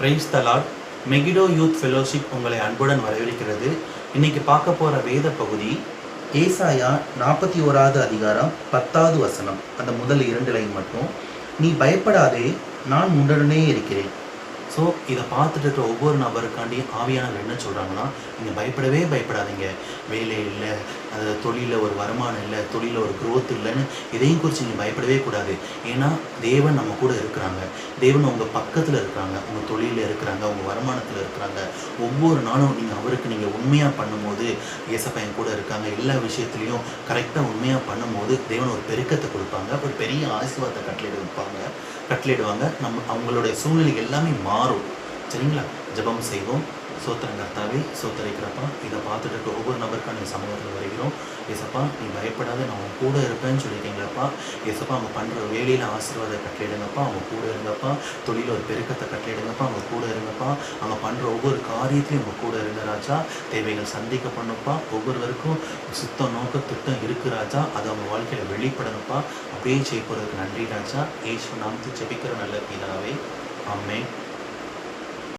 Praise the Lord. Megiddo youth fellowship உங்களை அன்புடன் வரவேற்கிறது. இன்னைக்கு பார்க்க போகிற வேத பகுதி ஏசாயா 41வது அதிகாரம் 10வது வசனம். அந்த முதல் 2 லைன் மட்டும். நீ பயப்படாதே, நான் உன்னுடனே இருக்கிறேன். ஸோ இதை பார்த்துட்டு இருக்கிற ஒவ்வொரு நபருக்காண்டி ஆவியானவர் என்ன சொல்கிறாங்கன்னா, நீங்கள் பயப்படவே பயப்படாதீங்க. வேலை இல்லை, அது தொழிலில் ஒரு வருமானம் இல்லை, தொழிலில் ஒரு க்ரோத் இல்லைன்னு இதையும் குறித்து நீங்கள் பயப்படவே கூடாது. ஏன்னா தேவன் நம்ம கூட இருக்கிறாங்க. தேவன் உங்கள் பக்கத்தில் இருக்கிறாங்க, உங்கள் தொழிலில் இருக்கிறாங்க, உங்கள் வருமானத்தில் இருக்கிறாங்க. ஒவ்வொரு நாளும் நீங்கள் உண்மையாக பண்ணும்போது ஏசப்பா என் கூட இருக்காங்க. எல்லா விஷயத்துலையும் கரெக்டாக உண்மையாக பண்ணும்போது தேவன் ஒரு பெருக்கத்தை கொடுப்பாங்க, ஒரு பெரிய ஆசீர்வாதத்தை கட்டளையிடுவாங்க. அவங்களுடைய சூழ்நிலை எல்லாமே மாறும். சரிங்களா? ஜெபம் செய்வோம். சோத்திரம் கர்த்தாவே, சோத்தரிக்கிறப்பா, இதை பார்த்துட்டு இருக்க ஒவ்வொரு நபருக்காக நீங்கள் சமூகத்தில் வருகிறோம். ஏசப்பா, நீ பயப்படாத, நான் உன் கூட இருப்பேன்னு சொல்லிட்டீங்களப்பா. ஏசப்பா, அவங்க பண்ணுற வேலையில் ஆசீர்வாதம் கட்டளையிடுங்கப்பா, அவங்க கூட இருங்கப்பா. தொழில் ஒரு பெருக்கத்தை கட்டளையிடுங்கப்பா, அவங்க கூட இருங்கப்பா. அவங்க பண்ணுற ஒவ்வொரு காரியத்தையும் அவங்க கூட இருங்க ராஜா. தேவைகள் சந்திக்க பண்ணுப்பா. ஒவ்வொருவருக்கும் சுத்தம் நோக்க திட்டம் இருக்கு ராஜா. அது அவங்க வாழ்க்கையில் வெளிப்படணும்ப்பா. அப்படியே செய்ய போகிறதுக்கு நன்றி ராஜா. இயேசு நாமத்தில் ஜெபிக்கிற நல்ல பிதாவே, ஆமென்.